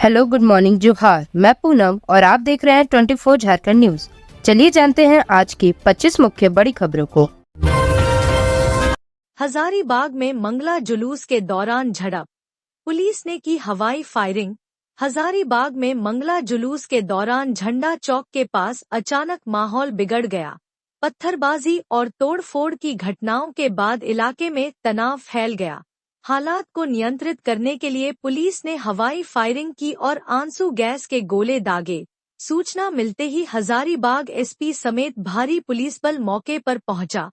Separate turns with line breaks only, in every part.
Hello, good morning, जोहार। मैं पूनम और आप देख रहे हैं 24 झारखंड न्यूज। चलिए जानते हैं आज की 25 मुख्य बड़ी खबरों को।
हजारीबाग में मंगला जुलूस के दौरान झड़प, पुलिस ने की हवाई फायरिंग। हजारीबाग में मंगला जुलूस के दौरान झंडा चौक के पास अचानक माहौल बिगड़ गया। पत्थरबाजी और तोड़फोड़ की घटनाओं के बाद इलाके में तनाव फैल गया। हालात को नियंत्रित करने के लिए पुलिस ने हवाई फायरिंग की और आंसू गैस के गोले दागे। सूचना मिलते ही हजारीबाग एसपी समेत भारी पुलिस बल मौके पर पहुंचा।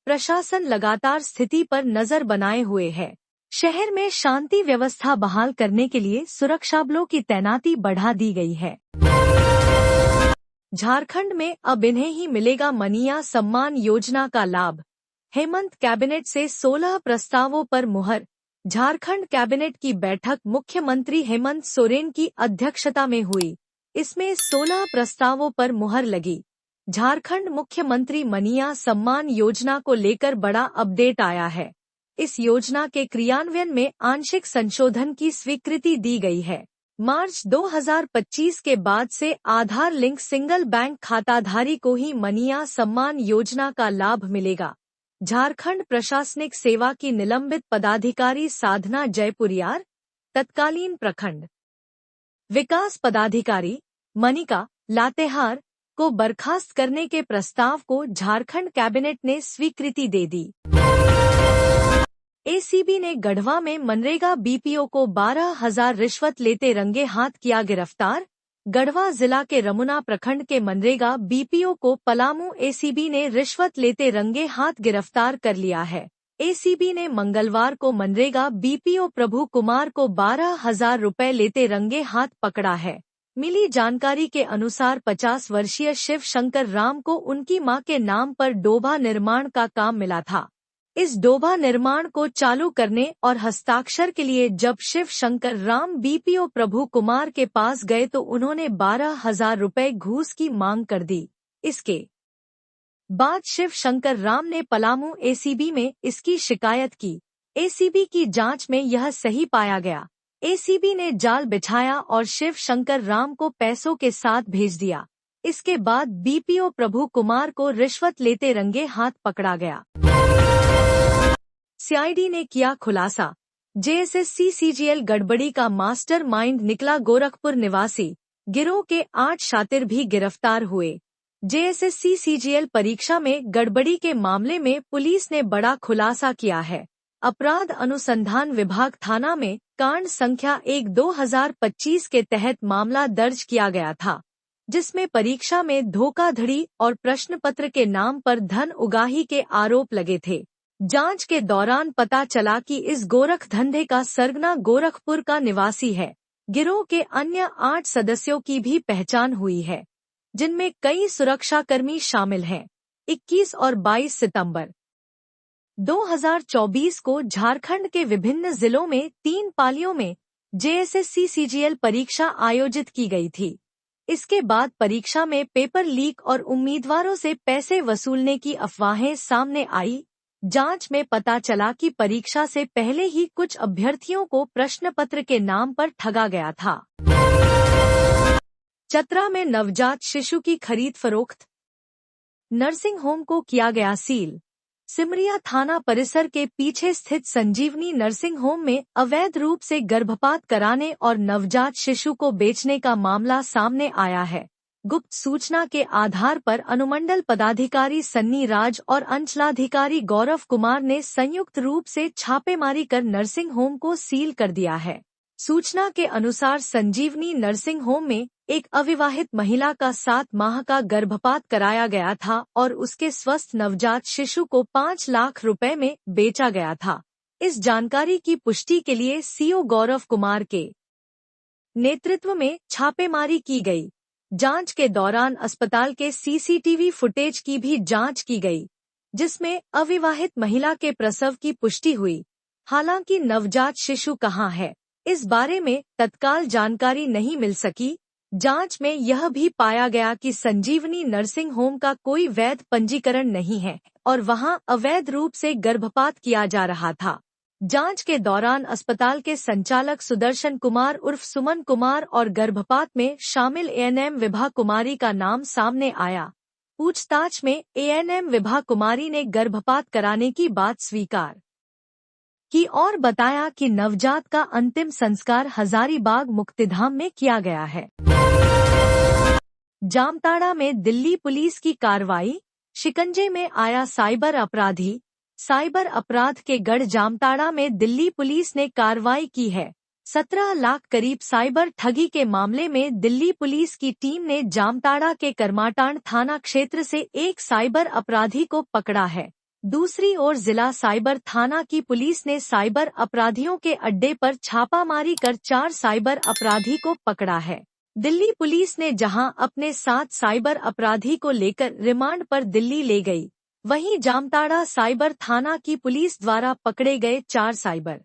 प्रशासन लगातार स्थिति पर नजर बनाए हुए है। शहर में शांति व्यवस्था बहाल करने के लिए सुरक्षा बलों की तैनाती बढ़ा दी गई है। झारखंड में अब इन्हें ही मिलेगा मनीया सम्मान योजना का लाभ। हेमंत कैबिनेट से 16 प्रस्तावों पर मुहर। झारखंड कैबिनेट की बैठक मुख्यमंत्री हेमंत सोरेन की अध्यक्षता में हुई। इसमें 16 प्रस्तावों पर मुहर लगी। झारखंड मुख्यमंत्री मनीया सम्मान योजना को लेकर बड़ा अपडेट आया है। इस योजना के क्रियान्वयन में आंशिक संशोधन की स्वीकृति दी गई है। मार्च 2025 के बाद से आधार लिंक सिंगल बैंक खाताधारी को ही मनीया सम्मान योजना का लाभ मिलेगा। झारखंड प्रशासनिक सेवा की निलंबित पदाधिकारी साधना जयपुरियार, तत्कालीन प्रखंड विकास पदाधिकारी मनिका लातेहार को बर्खास्त करने के प्रस्ताव को झारखंड कैबिनेट ने स्वीकृति दे दी। एसीबी ने गढ़वा में मनरेगा बीपीओ को 12,000 रिश्वत लेते रंगे हाथ किया गिरफ्तार। गढ़वा जिला के रमुना प्रखंड के मनरेगा बीपीओ को पलामू एसीबी ने रिश्वत लेते रंगे हाथ गिरफ्तार कर लिया है। एसीबी ने मंगलवार को मनरेगा बीपीओ प्रभु कुमार को 12,000 रुपए लेते रंगे हाथ पकड़ा है। मिली जानकारी के अनुसार 50 वर्षीय शिव शंकर राम को उनकी मां के नाम पर डोभा निर्माण का काम मिला था। इस डोभा निर्माण को चालू करने और हस्ताक्षर के लिए जब शिव शंकर राम बीपीओ प्रभु कुमार के पास गए तो उन्होंने 12,000 रुपए घूस की मांग कर दी। इसके बाद शिव शंकर राम ने पलामू एसीबी में इसकी शिकायत की। एसीबी की जांच में यह सही पाया गया। एसीबी ने जाल बिछाया और शिव शंकर राम को पैसों के साथ भेज दिया। इसके बाद बीपीओ प्रभु कुमार को रिश्वत लेते रंगे हाथ पकड़ा गया। सीआईडी ने किया खुलासा। जेएसएससी सीजीएल गड़बड़ी का मास्टर माइंड निकला गोरखपुर निवासी। गिरोह के 8 शातिर भी गिरफ्तार हुए। जेएसएससी सीजीएल परीक्षा में गड़बड़ी के मामले में पुलिस ने बड़ा खुलासा किया है। अपराध अनुसंधान विभाग थाना में कांड संख्या 1/2025 के तहत मामला दर्ज किया गया था, जिसमें परीक्षा में धोखाधड़ी और प्रश्न पत्र के नाम पर धन उगाही के आरोप लगे थे। जांच के दौरान पता चला कि इस गोरख धंधे का सरगना गोरखपुर का निवासी है। गिरोह के अन्य 8 सदस्यों की भी पहचान हुई है, जिनमें कई सुरक्षाकर्मी शामिल हैं। 21 और 22 सितंबर 2024 को झारखंड के विभिन्न जिलों में 3 पालियों में जेएसएससी सीजीएल परीक्षा आयोजित की गई थी। इसके बाद परीक्षा में पेपर लीक और उम्मीदवारों से पैसे वसूलने की अफवाहें सामने आई। जांच में पता चला कि परीक्षा से पहले ही कुछ अभ्यर्थियों को प्रश्न पत्र के नाम पर ठगा गया था। चतरा में नवजात शिशु की खरीद फरोख्त, नर्सिंग होम को किया गया सील। सिमरिया थाना परिसर के पीछे स्थित संजीवनी नर्सिंग होम में अवैध रूप से गर्भपात कराने और नवजात शिशु को बेचने का मामला सामने आया है। गुप्त सूचना के आधार पर अनुमंडल पदाधिकारी सन्नी राज और अंचलाधिकारी गौरव कुमार ने संयुक्त रूप से छापेमारी कर नर्सिंग होम को सील कर दिया है। सूचना के अनुसार संजीवनी नर्सिंग होम में एक अविवाहित महिला का 7 माह का गर्भपात कराया गया था और उसके स्वस्थ नवजात शिशु को 5 लाख रुपए में बेचा गया था। इस जानकारी की पुष्टि के लिए सीओ गौरव कुमार के नेतृत्व में छापेमारी की गई। जांच के दौरान अस्पताल के सीसीटीवी फुटेज की भी जांच की गई, जिसमें अविवाहित महिला के प्रसव की पुष्टि हुई। हालांकि नवजात शिशु कहां है, इस बारे में तत्काल जानकारी नहीं मिल सकी। जांच में यह भी पाया गया कि संजीवनी नर्सिंग होम का कोई वैध पंजीकरण नहीं है और वहां अवैध रूप से गर्भपात किया जा रहा था। जांच के दौरान अस्पताल के संचालक सुदर्शन कुमार उर्फ सुमन कुमार और गर्भपात में शामिल एएनएम विभा कुमारी का नाम सामने आया। पूछताछ में एएनएम विभा कुमारी ने गर्भपात कराने की बात स्वीकार की और बताया कि नवजात का अंतिम संस्कार हजारीबाग मुक्तिधाम में किया गया है। जामताड़ा में दिल्ली पुलिस की कार्रवाई, शिकंजे में आया साइबर अपराधी। साइबर अपराध के गढ़ जामताड़ा में दिल्ली पुलिस ने कार्रवाई की है। 17 लाख करीब साइबर ठगी के मामले में दिल्ली पुलिस की टीम ने जामताड़ा के करमाटांड थाना क्षेत्र से एक साइबर अपराधी को पकड़ा है। दूसरी ओर जिला साइबर थाना की पुलिस ने साइबर अपराधियों के अड्डे पर छापामारी कर 4 साइबर अपराधी को पकड़ा है। दिल्ली पुलिस ने जहां अपने 7 साइबर अपराधी को लेकर रिमांड पर दिल्ली ले गई, वहीं जामताड़ा साइबर थाना की पुलिस द्वारा पकड़े गए 4 साइबर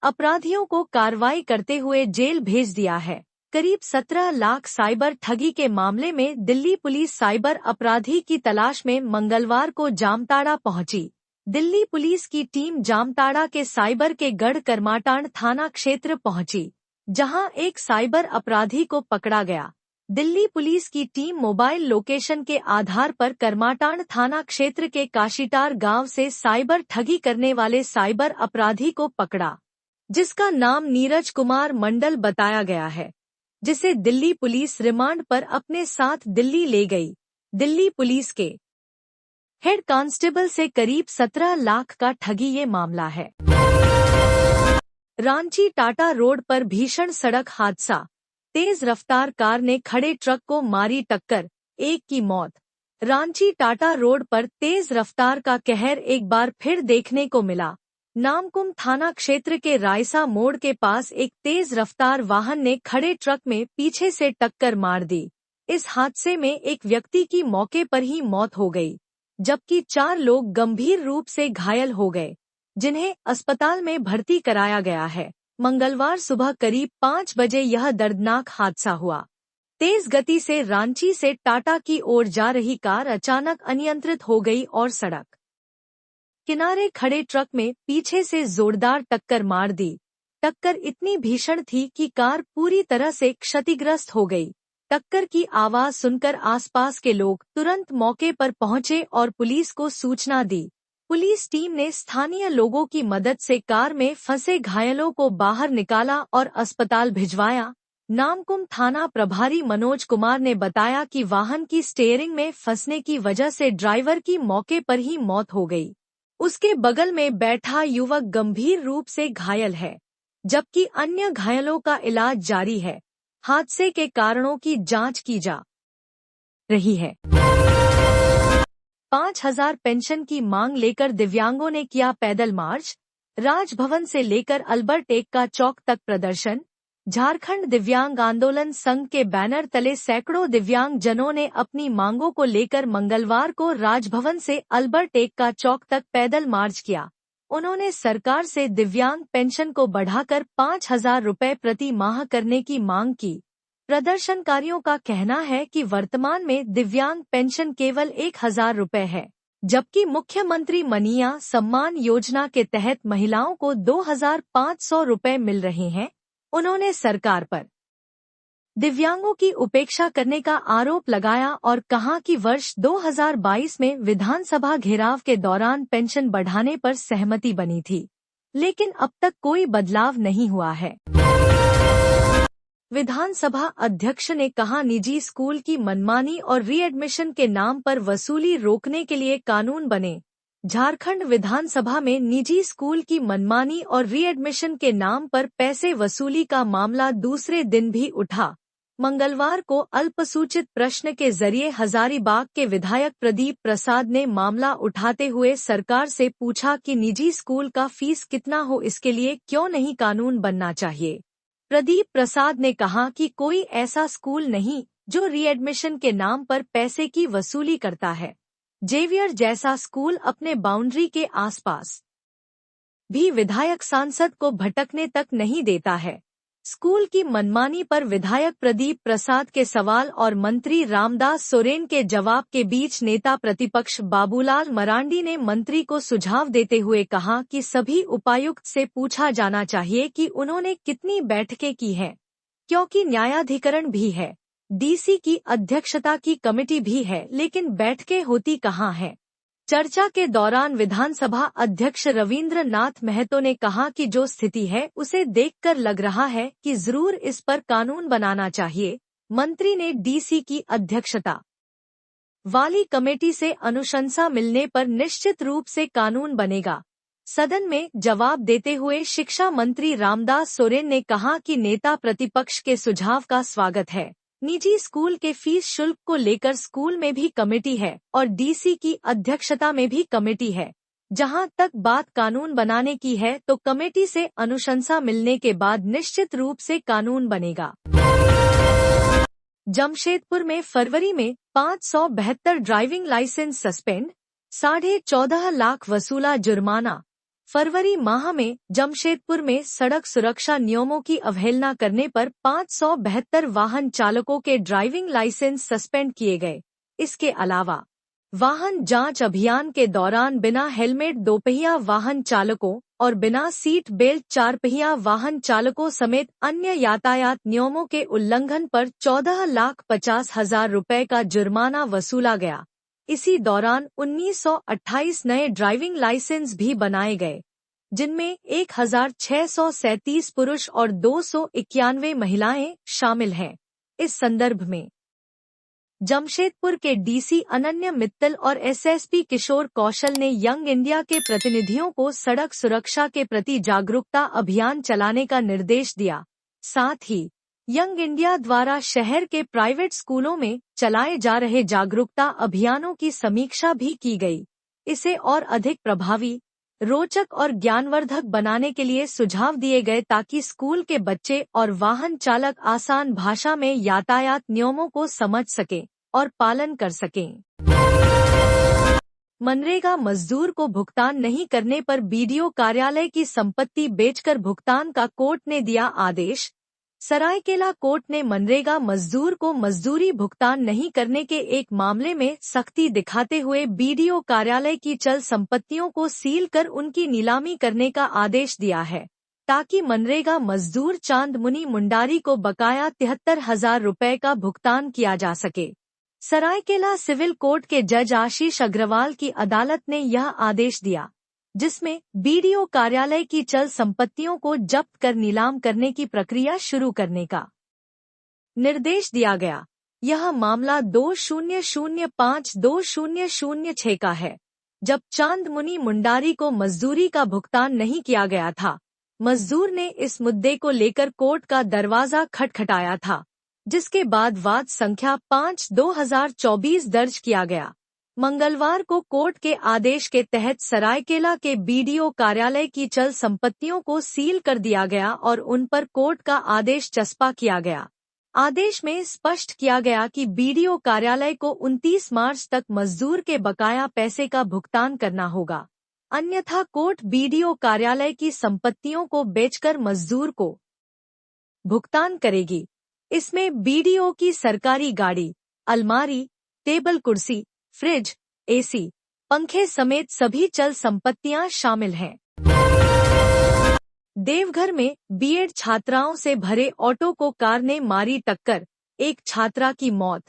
अपराधियों को कार्रवाई करते हुए जेल भेज दिया है। करीब 17 लाख साइबर ठगी के मामले में दिल्ली पुलिस साइबर अपराधी की तलाश में मंगलवार को जामताड़ा पहुंची। दिल्ली पुलिस की टीम जामताड़ा के साइबर के गढ़ करमाटांड थाना क्षेत्र पहुंची, जहां एक साइबर अपराधी को पकड़ा गया। दिल्ली पुलिस की टीम मोबाइल लोकेशन के आधार पर करमाटांड थाना क्षेत्र के काशीटार गांव से साइबर ठगी करने वाले साइबर अपराधी को पकड़ा, जिसका नाम नीरज कुमार मंडल बताया गया है, जिसे दिल्ली पुलिस रिमांड पर अपने साथ दिल्ली ले गई। दिल्ली पुलिस के हेड कांस्टेबल से करीब 17 लाख का ठगी ये मामला है। रांची टाटा रोड पर भीषण सड़क हादसा, तेज रफ्तार कार ने खड़े ट्रक को मारी टक्कर, एक की मौत। रांची टाटा रोड पर तेज रफ्तार का कहर एक बार फिर देखने को मिला। नामकुम थाना क्षेत्र के रायसा मोड़ के पास एक तेज रफ्तार वाहन ने खड़े ट्रक में पीछे से टक्कर मार दी। इस हादसे में एक व्यक्ति की मौके पर ही मौत हो गई, जबकि 4 लोग गंभीर रूप से घायल हो गए, जिन्हें अस्पताल में भर्ती कराया गया है। मंगलवार सुबह करीब 5 बजे यह दर्दनाक हादसा हुआ। तेज गति से रांची से टाटा की ओर जा रही कार अचानक अनियंत्रित हो गई और सड़क किनारे खड़े ट्रक में पीछे से जोरदार टक्कर मार दी। टक्कर इतनी भीषण थी कि कार पूरी तरह से क्षतिग्रस्त हो गई। टक्कर की आवाज सुनकर आसपास के लोग तुरंत मौके पर पहुंचे और पुलिस को सूचना दी। पुलिस टीम ने स्थानीय लोगों की मदद से कार में फंसे घायलों को बाहर निकाला और अस्पताल भिजवाया। नामकुम थाना प्रभारी मनोज कुमार ने बताया कि वाहन की स्टीयरिंग में फंसने की वजह से ड्राइवर की मौके पर ही मौत हो गई। उसके बगल में बैठा युवक गंभीर रूप से घायल है, जबकि अन्य घायलों का इलाज जारी है। हादसे के कारणों की जांच की जा रही है। 5000 पेंशन की मांग लेकर दिव्यांगों ने किया पैदल मार्च। राजभवन से लेकर अल्बर्ट एक्का चौक तक प्रदर्शन। झारखंड दिव्यांग आंदोलन संघ के बैनर तले सैकड़ों दिव्यांग जनों ने अपनी मांगों को लेकर मंगलवार को राजभवन से अल्बर्ट एक्का चौक तक पैदल मार्च किया। उन्होंने सरकार से दिव्यांग पेंशन को बढ़ाकर 5000 रुपए प्रति माह करने की मांग की। प्रदर्शनकारियों का कहना है कि वर्तमान में दिव्यांग पेंशन केवल 1000 रुपए है, जबकि मुख्यमंत्री मनीया सम्मान योजना के तहत महिलाओं को 2500 रुपए मिल रहे हैं। उन्होंने सरकार पर दिव्यांगों की उपेक्षा करने का आरोप लगाया और कहा कि वर्ष 2022 में विधानसभा घेराव के दौरान पेंशन बढ़ाने पर सहमति बनी थी, लेकिन अब तक कोई बदलाव नहीं हुआ है। विधानसभा अध्यक्ष ने कहा, निजी स्कूल की मनमानी और रीएडमिशन के नाम पर वसूली रोकने के लिए कानून बने। झारखंड विधानसभा में निजी स्कूल की मनमानी और रीएडमिशन के नाम पर पैसे वसूली का मामला दूसरे दिन भी उठा। मंगलवार को अल्पसूचित प्रश्न के जरिए हजारीबाग के विधायक प्रदीप प्रसाद ने मामला उठाते हुए सरकार से पूछा कि निजी स्कूल का फीस कितना हो, इसके लिए क्यों नहीं कानून बनना चाहिए। प्रदीप प्रसाद ने कहा कि कोई ऐसा स्कूल नहीं जो रीएडमिशन के नाम पर पैसे की वसूली करता है। जेवियर जैसा स्कूल अपने बाउंड्री के आसपास भी विधायक सांसद को भटकने तक नहीं देता है। स्कूल की मनमानी पर विधायक प्रदीप प्रसाद के सवाल और मंत्री रामदास सोरेन के जवाब के बीच नेता प्रतिपक्ष बाबूलाल मरांडी ने मंत्री को सुझाव देते हुए कहा कि सभी उपायुक्त से पूछा जाना चाहिए कि उन्होंने कितनी बैठकें की हैं, क्योंकि न्यायाधिकरण भी है, डीसी की अध्यक्षता की कमेटी भी है, लेकिन बैठकें होती कहाँ हैं। चर्चा के दौरान विधानसभा अध्यक्ष रविंद्र नाथ महतो ने कहा कि जो स्थिति है उसे देखकर लग रहा है कि जरूर इस पर कानून बनाना चाहिए। मंत्री ने डीसी की अध्यक्षता वाली कमेटी से अनुशंसा मिलने पर निश्चित रूप से कानून बनेगा। सदन में जवाब देते हुए शिक्षा मंत्री रामदास सोरेन ने कहा कि नेता प्रतिपक्ष के सुझाव का स्वागत है। निजी स्कूल के फीस शुल्क को लेकर स्कूल में भी कमेटी है और डीसी की अध्यक्षता में भी कमेटी है। जहां तक बात कानून बनाने की है तो कमेटी से अनुशंसा मिलने के बाद निश्चित रूप से कानून बनेगा। जमशेदपुर में फरवरी में 572 ड्राइविंग लाइसेंस सस्पेंड, 14.5 लाख वसूला जुर्माना। फरवरी माह में जमशेदपुर में सड़क सुरक्षा नियमों की अवहेलना करने पर 572 वाहन चालकों के ड्राइविंग लाइसेंस सस्पेंड किए गए। इसके अलावा वाहन जांच अभियान के दौरान बिना हेलमेट दोपहिया वाहन चालकों और बिना सीट बेल्ट चारपहिया वाहन चालकों समेत अन्य यातायात नियमों के उल्लंघन पर 14,50,000 रुपए का जुर्माना वसूला गया। इसी दौरान 1928 नए ड्राइविंग लाइसेंस भी बनाए गए, जिनमें 1,637 पुरुष और 291 महिलाएं शामिल हैं। इस संदर्भ में जमशेदपुर के डीसी अनन्य मित्तल और एसएसपी किशोर कौशल ने यंग इंडिया के प्रतिनिधियों को सड़क सुरक्षा के प्रति जागरूकता अभियान चलाने का निर्देश दिया। साथ ही यंग इंडिया द्वारा शहर के प्राइवेट स्कूलों में चलाए जा रहे जागरूकता अभियानों की समीक्षा भी की गई। इसे और अधिक प्रभावी, रोचक और ज्ञानवर्धक बनाने के लिए सुझाव दिए गए ताकि स्कूल के बच्चे और वाहन चालक आसान भाषा में यातायात नियमों को समझ सकें और पालन कर सकें। मनरेगा मजदूर को भुगतान नहीं करने पर बीडीओ कार्यालय की संपत्ति बेचकर भुगतान का कोर्ट ने दिया आदेश। सरायकेला कोर्ट ने मनरेगा मजदूर को मजदूरी भुगतान नहीं करने के एक मामले में सख्ती दिखाते हुए बीडीओ कार्यालय की चल संपत्तियों को सील कर उनकी नीलामी करने का आदेश दिया है, ताकि मनरेगा मजदूर चांदमुनि मुंडारी को बकाया 73,000 रुपए का भुगतान किया जा सके। सरायकेला सिविल कोर्ट के जज आशीष अग्रवाल की अदालत ने यह आदेश दिया, जिसमें बीडीओ कार्यालय की चल संपत्तियों को जब्त कर नीलाम करने की प्रक्रिया शुरू करने का निर्देश दिया गया। यह मामला 2005-2006 का है, जब चांदमुनि मुंडारी को मजदूरी का भुगतान नहीं किया गया था। मजदूर ने इस मुद्दे को लेकर कोर्ट का दरवाजा खटखटाया था, जिसके बाद वाद संख्या 5/2024 दर्ज किया गया। मंगलवार को कोर्ट के आदेश के तहत सरायकेला के बीडीओ कार्यालय की चल संपत्तियों को सील कर दिया गया और उन पर कोर्ट का आदेश चस्पा किया गया। आदेश में स्पष्ट किया गया कि बीडीओ कार्यालय को 29 मार्च तक मजदूर के बकाया पैसे का भुगतान करना होगा, अन्यथा कोर्ट बीडीओ कार्यालय की संपत्तियों को बेचकर मजदूर को भुगतान करेगी। इसमें बीडीओ की सरकारी गाड़ी, अलमारी, टेबल कुर्सी, फ्रिज, एसी, पंखे समेत सभी चल संपत्तियां शामिल हैं। देवघर में बीएड छात्राओं से भरे ऑटो को कार ने मारी टक्कर, एक छात्रा की मौत,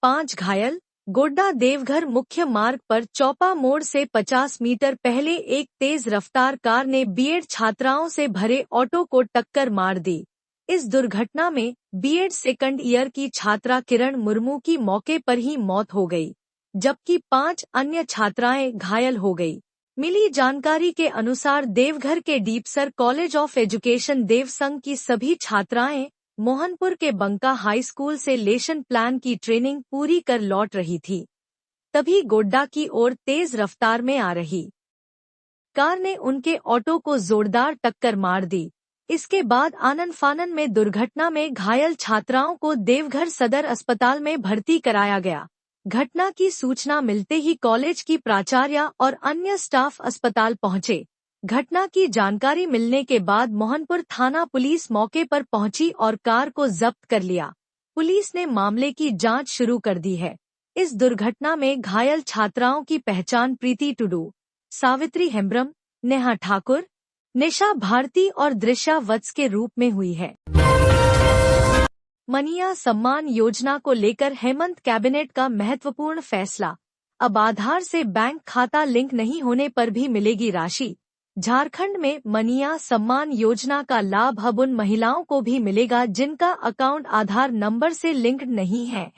5 घायल। गोड्डा देवघर मुख्य मार्ग पर चौपा मोड़ से 50 मीटर पहले एक तेज रफ्तार कार ने बीएड छात्राओं से भरे ऑटो को टक्कर मार दी। इस दुर्घटना में बीएड सेकंड ईयर की छात्रा किरण मुर्मू की मौके पर ही मौत हो गई, जबकि 5 अन्य छात्राएं घायल हो गई। मिली जानकारी के अनुसार देवघर के डीपसर कॉलेज ऑफ एजुकेशन देवसंघ की सभी छात्राएं मोहनपुर के बंका हाई स्कूल से लेसन प्लान की ट्रेनिंग पूरी कर लौट रही थी, तभी गोड्डा की ओर तेज रफ्तार में आ रही कार ने उनके ऑटो को जोरदार टक्कर मार दी। इसके बाद आनन फानन में दुर्घटना में घायल छात्राओं को देवघर सदर अस्पताल में भर्ती कराया गया। घटना की सूचना मिलते ही कॉलेज की प्राचार्य और अन्य स्टाफ अस्पताल पहुंचे। घटना की जानकारी मिलने के बाद मोहनपुर थाना पुलिस मौके पर पहुंची और कार को जब्त कर लिया। पुलिस ने मामले की जांच शुरू कर दी है। इस दुर्घटना में घायल छात्राओं की पहचान प्रीति टुडू, सावित्री हेम्ब्रम, नेहा ठाकुर, निशा भारती और दृश्या वत्स के रूप में हुई है। मनिया सम्मान योजना को लेकर हेमंत कैबिनेट का महत्वपूर्ण फैसला। अब आधार से बैंक खाता लिंक नहीं होने पर भी मिलेगी राशि। झारखंड में मनिया सम्मान योजना का लाभ अब उन महिलाओं को भी मिलेगा जिनका अकाउंट आधार नंबर से लिंक्ड नहीं है।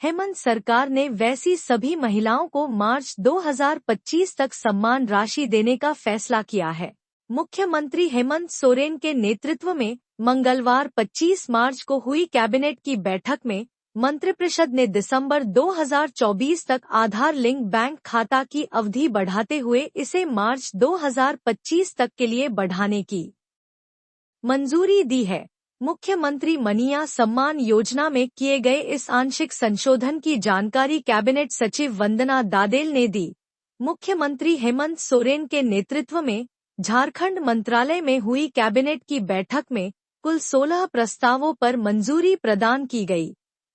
हेमंत सरकार ने वैसी सभी महिलाओं को मार्च 2025 तक सम्मान राशि देने का फैसला किया है। मुख्यमंत्री हेमंत सोरेन के नेतृत्व में मंगलवार 25 मार्च को हुई कैबिनेट की बैठक में मंत्रिपरिषद ने दिसंबर 2024 तक आधार लिंक बैंक खाता की अवधि बढ़ाते हुए इसे मार्च 2025 तक के लिए बढ़ाने की मंजूरी दी है। मुख्यमंत्री मनिया सम्मान योजना में किए गए इस आंशिक संशोधन की जानकारी कैबिनेट सचिव वंदना दादेल ने दी। मुख्यमंत्री हेमंत सोरेन के नेतृत्व में झारखंड मंत्रालय में हुई कैबिनेट की बैठक में कुल 16 प्रस्तावों पर मंजूरी प्रदान की गई।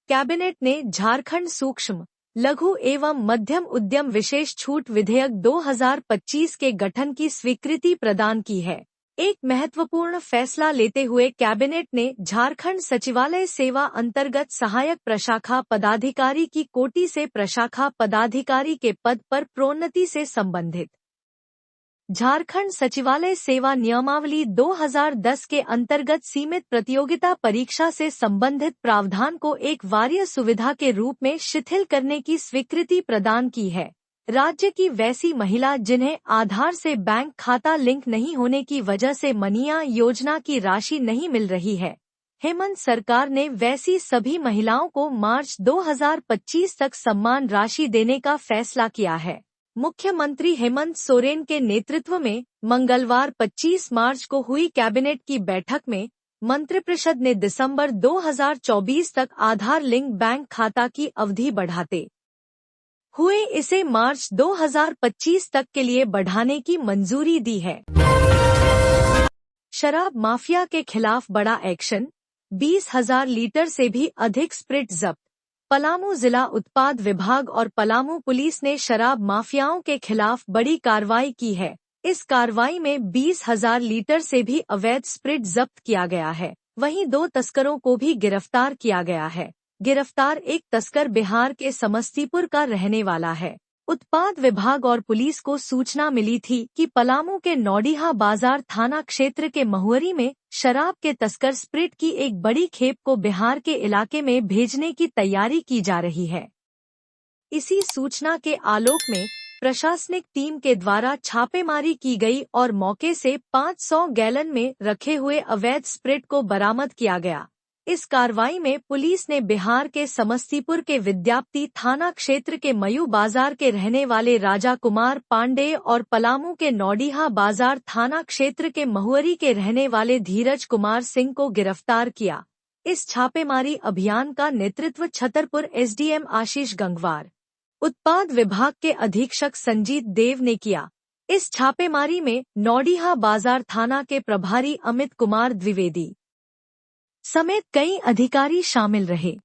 कैबिनेट ने झारखंड सूक्ष्म, लघु एवं मध्यम उद्यम विशेष छूट विधेयक 2025 के गठन की स्वीकृति प्रदान की है। एक महत्वपूर्ण फैसला लेते हुए कैबिनेट ने झारखंड सचिवालय सेवा अंतर्गत सहायक प्रशाखा पदाधिकारी की कोटि से प्रशाखा पदाधिकारी के पद पर प्रोन्नति से संबंधित झारखंड सचिवालय सेवा नियमावली 2010 के अंतर्गत सीमित प्रतियोगिता परीक्षा से संबंधित प्रावधान को एक वार्य सुविधा के रूप में शिथिल करने की स्वीकृति प्रदान की है। राज्य की वैसी महिला जिन्हें आधार से बैंक खाता लिंक नहीं होने की वजह से मनिया योजना की राशि नहीं मिल रही है। हेमंत सरकार ने वैसी सभी महिलाओं को मार्च 2025 तक सम्मान राशि देने का फैसला किया है। मुख्यमंत्री हेमंत सोरेन के नेतृत्व में मंगलवार 25 मार्च को हुई कैबिनेट की बैठक में मंत्रिपरिषद ने दिसंबर 2024 तक आधार लिंक बैंक खाता की अवधि बढ़ाते हुए इसे मार्च 2025 तक के लिए बढ़ाने की मंजूरी दी है। शराब माफिया के खिलाफ बड़ा एक्शन, 20,000 लीटर से भी अधिक स्प्रिट जब्त। पलामू जिला उत्पाद विभाग और पलामू पुलिस ने शराब माफियाओं के खिलाफ बड़ी कार्रवाई की है। इस कार्रवाई में 20,000 लीटर से भी अवैध स्प्रिट जब्त किया गया है। वहीं 2 तस्करों को भी गिरफ्तार किया गया है। गिरफ्तार एक तस्कर बिहार के समस्तीपुर का रहने वाला है। उत्पाद विभाग और पुलिस को सूचना मिली थी कि पलामू के नौडिहा बाजार थाना क्षेत्र के महुअरी में शराब के तस्कर स्प्रिट की एक बड़ी खेप को बिहार के इलाके में भेजने की तैयारी की जा रही है। इसी सूचना के आलोक में प्रशासनिक टीम के द्वारा छापेमारी की गई और मौके से 500 गैलन में रखे हुए अवैध स्प्रिट को बरामद किया गया। इस कार्रवाई में पुलिस ने बिहार के समस्तीपुर के विद्यापति थाना क्षेत्र के मयू बाजार के रहने वाले राजा कुमार पांडे और पलामू के नौडिहा बाजार थाना क्षेत्र के महुअरी के रहने वाले धीरज कुमार सिंह को गिरफ्तार किया। इस छापेमारी अभियान का नेतृत्व छतरपुर एसडीएम आशीष गंगवार, उत्पाद विभाग के अधीक्षक संजीत देव ने किया। इस छापेमारी में नौडिहा बाजार थाना के प्रभारी अमित कुमार द्विवेदी समेत कई अधिकारी शामिल रहे।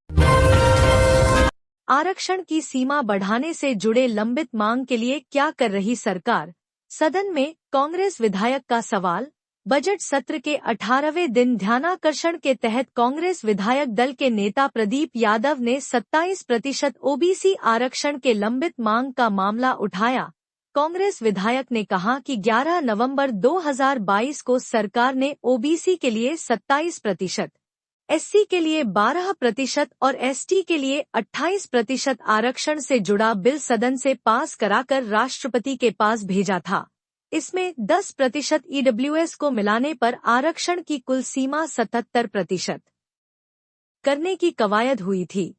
आरक्षण की सीमा बढ़ाने से जुड़े लंबित मांग के लिए क्या कर रही सरकार? सदन में कांग्रेस विधायक का सवाल। बजट सत्र के 18वें दिन ध्यानाकर्षण के तहत कांग्रेस विधायक दल के नेता प्रदीप यादव ने 27% ओबीसी आरक्षण के लंबित मांग का मामला उठाया। कांग्रेस विधायक ने कहा कि 11 नवंबर 2022 को सरकार ने ओबीसी के लिए 27%, एससी के लिए 12% और एसटी के लिए 28% आरक्षण से जुड़ा बिल सदन से पास कराकर राष्ट्रपति के पास भेजा था। इसमें 10% ईडब्ल्यूएस को मिलाने पर आरक्षण की कुल सीमा 77% करने की कवायद हुई थी।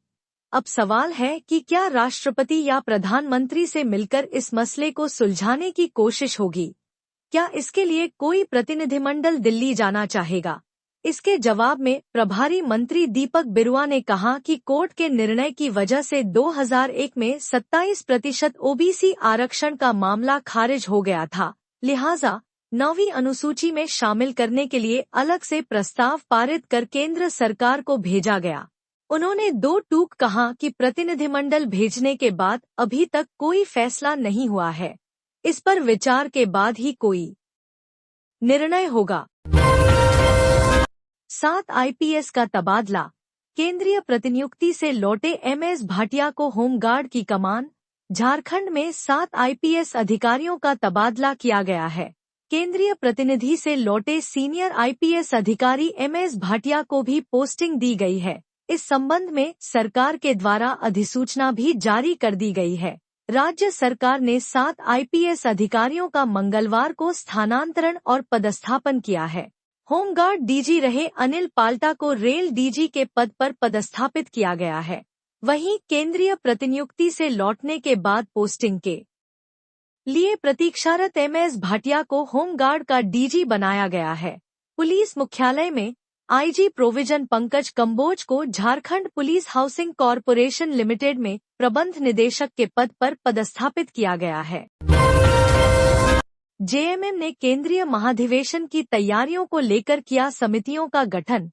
अब सवाल है कि क्या राष्ट्रपति या प्रधानमंत्री से मिलकर इस मसले को सुलझाने की कोशिश होगी? क्या इसके लिए कोई प्रतिनिधिमंडल दिल्ली जाना चाहेगा? इसके जवाब में प्रभारी मंत्री दीपक बिरुआ ने कहा कि कोर्ट के निर्णय की वजह से 2001 में 27% ओबीसी आरक्षण का मामला खारिज हो गया था, लिहाजा 9वीं अनुसूची में शामिल करने के लिए अलग से प्रस्ताव पारित कर केंद्र सरकार को भेजा गया। उन्होंने दो टूक कहा कि प्रतिनिधिमंडल भेजने के बाद अभी तक कोई फैसला नहीं हुआ है। इस पर विचार के बाद ही कोई निर्णय होगा। 7 आईपीएस का तबादला। केंद्रीय प्रतिनियुक्ति से लौटे एमएस भाटिया को होमगार्ड की कमान। झारखंड में 7 आईपीएस अधिकारियों का तबादला किया गया है। केंद्रीय प्रतिनिधि से लौटे सीनियर आईपीएस अधिकारी एमएस भाटिया को भी पोस्टिंग दी गई है। इस संबंध में सरकार के द्वारा अधिसूचना भी जारी कर दी गई है। राज्य सरकार ने 7 आईपीएस अधिकारियों का मंगलवार को स्थानांतरण और पदस्थापन किया है। होमगार्ड डीजी रहे अनिल पाल्टा को रेल डीजी के पद पर पदस्थापित किया गया है। वहीं केंद्रीय प्रतिनियुक्ति से लौटने के बाद पोस्टिंग के लिए प्रतीक्षारत एमएस भाटिया को होमगार्ड का डीजी बनाया गया है। पुलिस मुख्यालय में आईजी प्रोविजन पंकज कंबोज को Jharkhand police housing corporation limited में प्रबंध निदेशक के पद पर पदस्थापित किया गया है। जेएमएम ने केंद्रीय महाधिवेशन की तैयारियों को लेकर किया समितियों का गठन।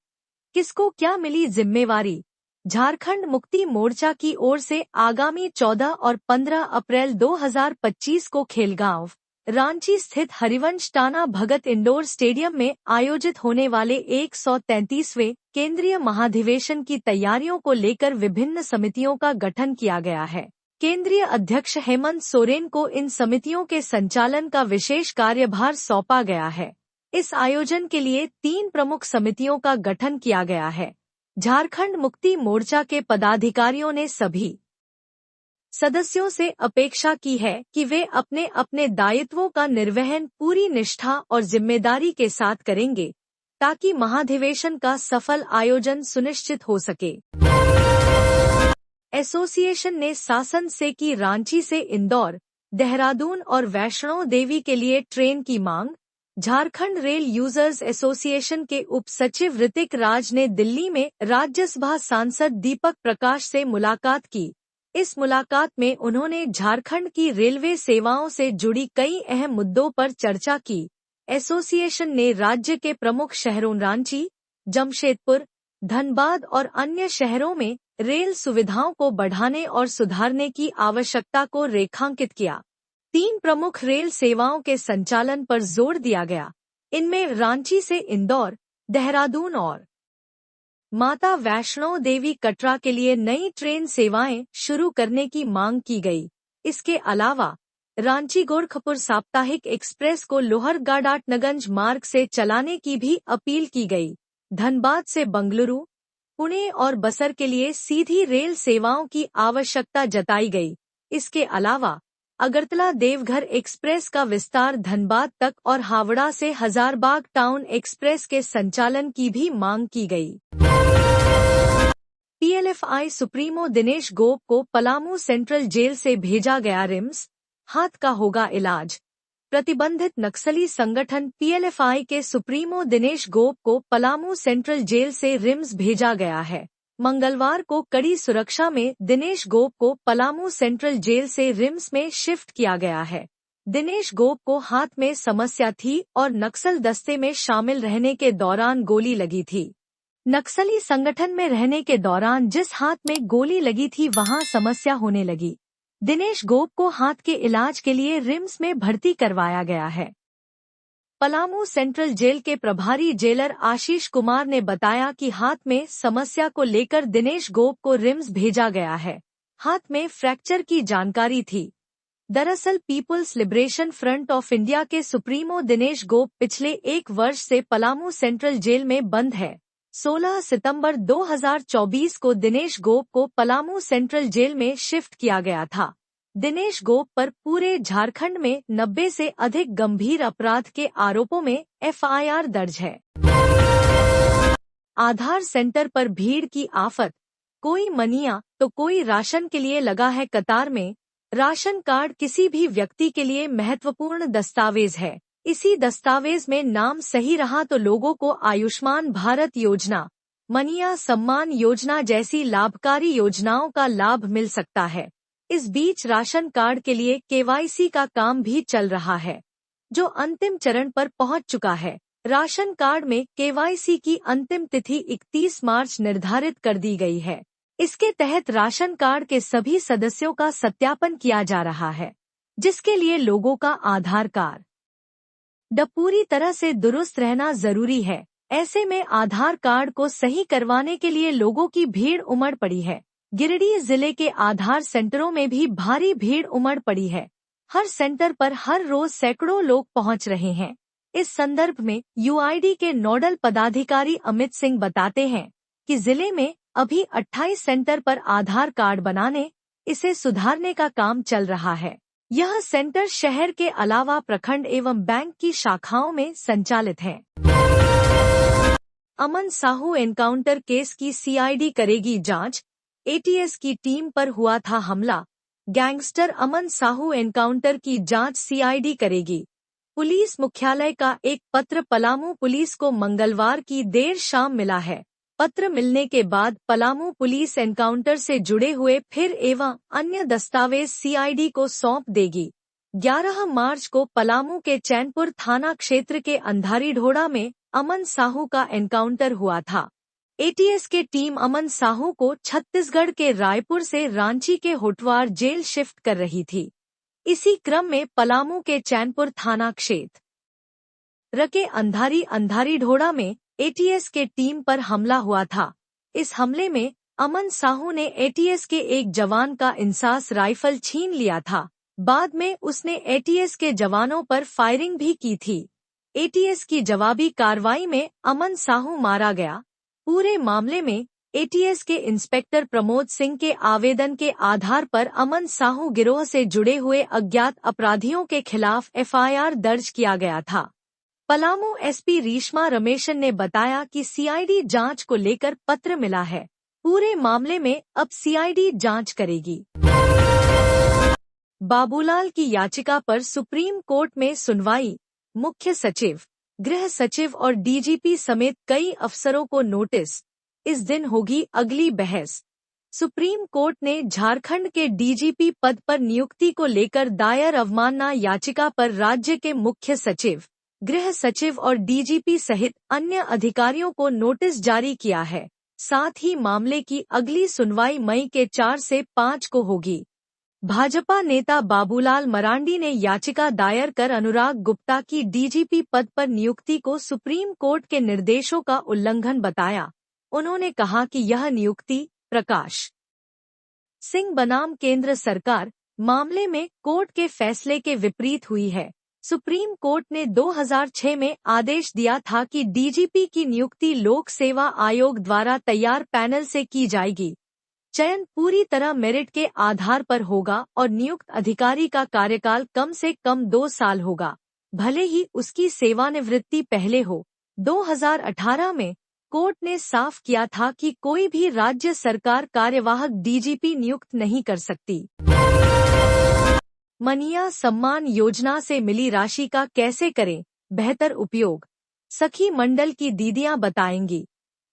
किसको क्या मिली जिम्मेवारी? झारखंड मुक्ति मोर्चा की ओर से आगामी 14 और 15 अप्रैल 2025 को खेलगांव, रांची स्थित हरिवंश टाना भगत इंडोर स्टेडियम में आयोजित होने वाले 133वें केंद्रीय महाधिवेशन की तैयारियों को लेकर विभिन्न समितियों का गठन किया गया है। केंद्रीय अध्यक्ष हेमंत सोरेन को इन समितियों के संचालन का विशेष कार्यभार सौंपा गया है। इस आयोजन के लिए 3 प्रमुख समितियों का गठन किया गया है। झारखंड मुक्ति मोर्चा के पदाधिकारियों ने सभी सदस्यों से अपेक्षा की है कि वे अपने अपने दायित्वों का निर्वहन पूरी निष्ठा और जिम्मेदारी के साथ करेंगे, ताकि महाधिवेशन का सफल आयोजन सुनिश्चित हो सके। एसोसिएशन ने शासन से की रांची से इंदौर, देहरादून और वैष्णो देवी के लिए ट्रेन की मांग। झारखंड रेल यूजर्स एसोसिएशन के उप सचिव ऋतिक राज ने दिल्ली में राज्यसभा सांसद दीपक प्रकाश से मुलाकात की। इस मुलाकात में उन्होंने झारखंड की रेलवे सेवाओं से जुड़ी कई अहम मुद्दों पर चर्चा की। एसोसिएशन ने राज्य के प्रमुख शहरों रांची, जमशेदपुर, धनबाद और अन्य शहरों में रेल सुविधाओं को बढ़ाने और सुधारने की आवश्यकता को रेखांकित किया। 3 प्रमुख रेल सेवाओं के संचालन पर जोर दिया गया। इनमें रांची से इंदौर, देहरादून और माता वैष्णो देवी कटरा के लिए नई ट्रेन सेवाएं शुरू करने की मांग की गई। इसके अलावा रांची गोरखपुर साप्ताहिक एक्सप्रेस को लोहरगाडाटनगंज मार्ग से चलाने की भी अपील की गई। धनबाद से बंगलुरु, पुणे और बसर के लिए सीधी रेल सेवाओं की आवश्यकता जताई गई। इसके अलावा अगरतला देवघर एक्सप्रेस का विस्तार धनबाद तक और हावड़ा से हजारबाग टाउन एक्सप्रेस के संचालन की भी मांग की गई। पीएलएफआई सुप्रीमो दिनेश गोप को पलामू सेंट्रल जेल से भेजा गया रिम्स, हाथ का होगा इलाज। प्रतिबंधित नक्सली संगठन पीएलएफआई के सुप्रीमो दिनेश गोप को पलामू सेंट्रल जेल से रिम्स भेजा गया है। मंगलवार को कड़ी सुरक्षा में दिनेश गोप को पलामू सेंट्रल जेल से रिम्स में शिफ्ट किया गया है। दिनेश गोप को हाथ में समस्या थी और नक्सल दस्ते में शामिल रहने के दौरान गोली लगी थी। नक्सली संगठन में रहने के दौरान जिस हाथ में गोली लगी थी वहां समस्या होने लगी। दिनेश गोप को हाथ के इलाज के लिए रिम्स में भर्ती करवाया गया है। पलामू सेंट्रल जेल के प्रभारी जेलर आशीष कुमार ने बताया कि हाथ में समस्या को लेकर दिनेश गोप को रिम्स भेजा गया है। हाथ में फ्रैक्चर की जानकारी थी। दरअसल People's Liberation Front of India के सुप्रीमो दिनेश गोप पिछले 1 वर्ष से पलामू सेंट्रल जेल में बंद है। 16 सितंबर 2024 को दिनेश गोप को पलामू सेंट्रल जेल में शिफ्ट किया गया था। दिनेश गोप पर पूरे झारखंड में 90 से अधिक गंभीर अपराध के आरोपों में एफआईआर दर्ज है। आधार सेंटर पर भीड़ की आफत, कोई मनिया तो कोई राशन के लिए लगा है कतार में। राशन कार्ड किसी भी व्यक्ति के लिए महत्वपूर्ण दस्तावेज है। इसी दस्तावेज में नाम सही रहा तो लोगों को आयुष्मान भारत योजना, मनिया सम्मान योजना जैसी लाभकारी योजनाओं का लाभ मिल सकता है। इस बीच राशन कार्ड के लिए केवाईसी का काम भी चल रहा है। जो अंतिम चरण पर पहुंच चुका है। राशन कार्ड में केवाईसी की अंतिम तिथि 31 मार्च निर्धारित कर दी गई है। इसके तहत राशन कार्ड के सभी सदस्यों का सत्यापन किया जा रहा है, जिसके लिए लोगों का आधार कार्ड पूरी तरह से दुरुस्त रहना जरूरी है। ऐसे में आधार कार्ड को सही करवाने के लिए लोगों की भीड़ उमड़ पड़ी है। गिरिडीह जिले के आधार सेंटरों में भी भारी भीड़ उमड़ पड़ी है। हर सेंटर पर हर रोज सैकड़ों लोग पहुंच रहे हैं। इस संदर्भ में यूआईडी के नोडल पदाधिकारी अमित सिंह बताते हैं कि जिले में अभी 28 सेंटर पर आधार कार्ड बनाने, इसे सुधारने का काम चल रहा है। यह सेंटर शहर के अलावा प्रखंड एवं बैंक की शाखाओं में संचालित हैं। अमन साहू एनकाउंटर केस की सीआईडी करेगी जांच। एटीएस की टीम पर हुआ था हमला। गैंगस्टर अमन साहू एनकाउंटर की जांच सीआईडी करेगी। पुलिस मुख्यालय का एक पत्र पलामू पुलिस को मंगलवार की देर शाम मिला है। पत्र मिलने के बाद पलामू पुलिस एनकाउंटर से जुड़े हुए फिर एवं अन्य दस्तावेज सीआईडी को सौंप देगी। 11 मार्च को पलामू के चैनपुर थाना क्षेत्र के अंधारी ढोड़ा में अमन साहू का एनकाउंटर हुआ था। एटीएस के टीम अमन साहू को छत्तीसगढ़ के रायपुर से रांची के होटवार जेल शिफ्ट कर रही थी। इसी क्रम में पलामू के चैनपुर थाना क्षेत्र के अंधारी ढोड़ा में एटीएस के टीम पर हमला हुआ था। इस हमले में अमन साहू ने एटीएस के एक जवान का इंसास राइफल छीन लिया था। बाद में उसने एटीएस के जवानों पर फायरिंग भी की थी। एटीएस की जवाबी कार्रवाई में अमन साहू मारा गया। पूरे मामले में एटीएस के इंस्पेक्टर प्रमोद सिंह के आवेदन के आधार पर अमन साहू गिरोह से जुड़े हुए अज्ञात अपराधियों के खिलाफ एफआईआर दर्ज किया गया था। पलामू एसपी रीश्मा रमेशन ने बताया कि सीआईडी जांच को लेकर पत्र मिला है। पूरे मामले में अब सीआईडी जांच करेगी। बाबूलाल की याचिका पर सुप्रीम कोर्ट में सुनवाई। मुख्य सचिव, गृह सचिव और डीजीपी समेत कई अफसरों को नोटिस। इस दिन होगी अगली बहस। सुप्रीम कोर्ट ने झारखंड के डीजीपी पद पर नियुक्ति को लेकर दायर अवमानना याचिका पर राज्य के मुख्य सचिव, गृह सचिव और डीजीपी सहित अन्य अधिकारियों को नोटिस जारी किया है। साथ ही मामले की अगली सुनवाई मई के 4 से 5 को होगी। भाजपा नेता बाबूलाल मरांडी ने याचिका दायर कर अनुराग गुप्ता की डीजीपी पद पर नियुक्ति को सुप्रीम कोर्ट के निर्देशों का उल्लंघन बताया। उन्होंने कहा कि यह नियुक्ति प्रकाश सिंह बनाम केंद्र सरकार मामले में कोर्ट के फैसले के विपरीत हुई है। सुप्रीम कोर्ट ने 2006 में आदेश दिया था कि डीजीपी की नियुक्ति लोक सेवा आयोग द्वारा तैयार पैनल से की जाएगी। चयन पूरी तरह मेरिट के आधार पर होगा और नियुक्त अधिकारी का कार्यकाल कम से कम 2 साल होगा, भले ही उसकी सेवानिवृत्ति पहले हो। 2018 में कोर्ट ने साफ किया था कि कोई भी राज्य सरकार कार्यवाहक डीजीपी नियुक्त नहीं कर सकती। मनिया सम्मान योजना से मिली राशि का कैसे करें बेहतर उपयोग, सखी मंडल की दीदियां बताएंगी।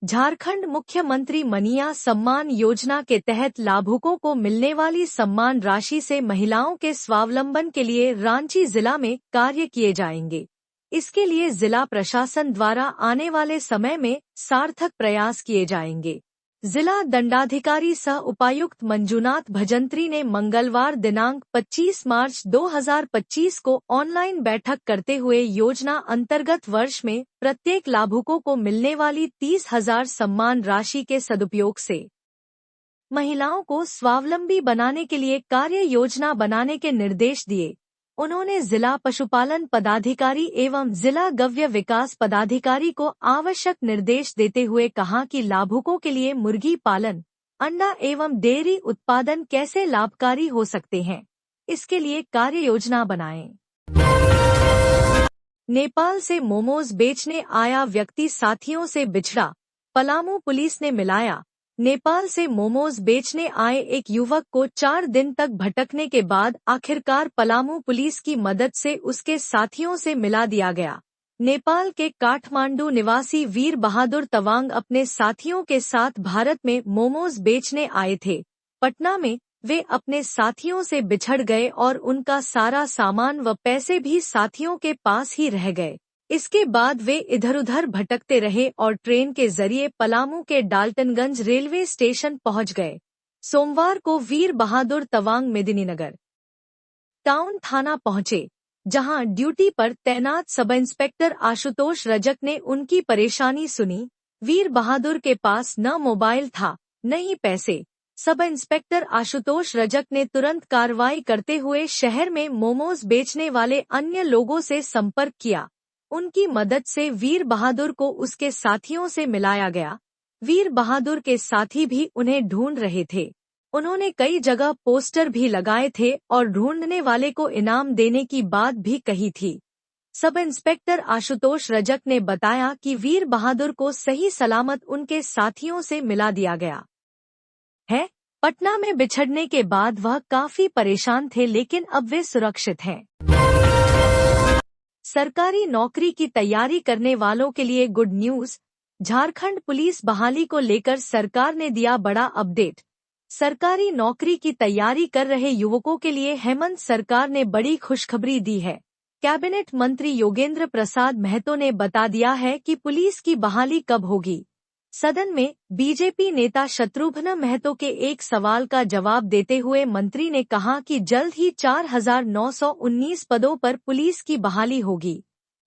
झारखंड मुख्यमंत्री मनिया सम्मान योजना के तहत लाभुकों को मिलने वाली सम्मान राशि से महिलाओं के स्वावलंबन के लिए रांची जिला में कार्य किए जाएंगे। इसके लिए जिला प्रशासन द्वारा आने वाले समय में सार्थक प्रयास किए जाएंगे। जिला दंडाधिकारी सह उपायुक्त मंजूनाथ भजंत्री ने मंगलवार दिनांक 25 मार्च 2025 को ऑनलाइन बैठक करते हुए योजना अंतर्गत वर्ष में प्रत्येक लाभुकों को मिलने वाली 30,000 सम्मान राशि के सदुपयोग से महिलाओं को स्वावलंबी बनाने के लिए कार्य योजना बनाने के निर्देश दिए। उन्होंने जिला पशुपालन पदाधिकारी एवं जिला गव्य विकास पदाधिकारी को आवश्यक निर्देश देते हुए कहा कि लाभुकों के लिए मुर्गी पालन, अंडा एवं डेयरी उत्पादन कैसे लाभकारी हो सकते हैं, इसके लिए कार्य योजना बनाएं। नेपाल से मोमोज बेचने आया व्यक्ति साथियों से बिछड़ा, पलामू पुलिस ने मिलाया। नेपाल से मोमोज बेचने आए एक युवक को 4 दिन तक भटकने के बाद आखिरकार पलामू पुलिस की मदद से उसके साथियों से मिला दिया गया। नेपाल के काठमांडू निवासी वीर बहादुर तवांग अपने साथियों के साथ भारत में मोमोज बेचने आए थे। पटना में वे अपने साथियों से बिछड़ गए और उनका सारा सामान व पैसे भी साथियों के पास ही रह गए। इसके बाद वे इधर-उधर भटकते रहे और ट्रेन के जरिए पलामू के डाल्टनगंज रेलवे स्टेशन पहुंच गए। सोमवार को वीर बहादुर तवांग मेदिनीनगर टाउन थाना पहुंचे, जहां ड्यूटी पर तैनात सब इंस्पेक्टर आशुतोष रजक ने उनकी परेशानी सुनी। वीर बहादुर के पास न मोबाइल था, न ही पैसे। सब इंस्पेक्टर आशुतोष रजक ने तुरंत कार्रवाई करते हुए शहर में मोमोज बेचने वाले अन्य लोगों से संपर्क किया। उनकी मदद से वीर बहादुर को उसके साथियों से मिलाया गया। वीर बहादुर के साथी भी उन्हें ढूंढ रहे थे। उन्होंने कई जगह पोस्टर भी लगाए थे और ढूंढने वाले को इनाम देने की बात भी कही थी। सब इंस्पेक्टर आशुतोष रजक ने बताया कि वीर बहादुर को सही सलामत उनके साथियों से मिला दिया गया है। पटना में बिछड़ने के बाद वह काफी परेशान थे, लेकिन अब वे सुरक्षित हैं। सरकारी नौकरी की तैयारी करने वालों के लिए गुड न्यूज। झारखंड पुलिस बहाली को लेकर सरकार ने दिया बड़ा अपडेट। सरकारी नौकरी की तैयारी कर रहे युवकों के लिए हेमंत सरकार ने बड़ी खुशखबरी दी है। कैबिनेट मंत्री योगेंद्र प्रसाद महतो ने बता दिया है कि पुलिस की बहाली कब होगी। सदन में बीजेपी नेता शत्रुघ्न महतो के एक सवाल का जवाब देते हुए मंत्री ने कहा कि जल्द ही 4,919 पदों पर पुलिस की बहाली होगी।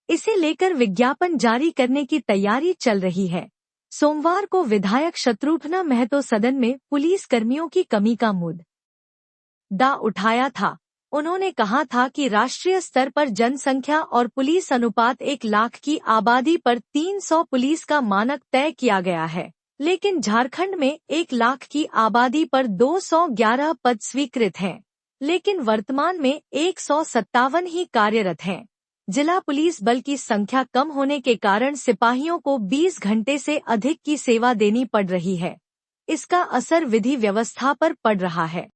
इसे लेकर विज्ञापन जारी करने की तैयारी चल रही है। सोमवार को विधायक शत्रुघ्न महतो सदन में पुलिस कर्मियों की कमी का मुद्दा उठाया था। उन्होंने कहा था कि राष्ट्रीय स्तर पर जनसंख्या और पुलिस अनुपात 1 लाख की आबादी पर 300 पुलिस का मानक तय किया गया है, लेकिन झारखंड में 1 लाख की आबादी पर 211 पद स्वीकृत हैं, लेकिन वर्तमान में 157 ही कार्यरत हैं। जिला पुलिस बल की संख्या कम होने के कारण सिपाहियों को 20 घंटे से अधिक की सेवा देनी पड़ रही है। इसका असर विधि व्यवस्था पर पड़ रहा है।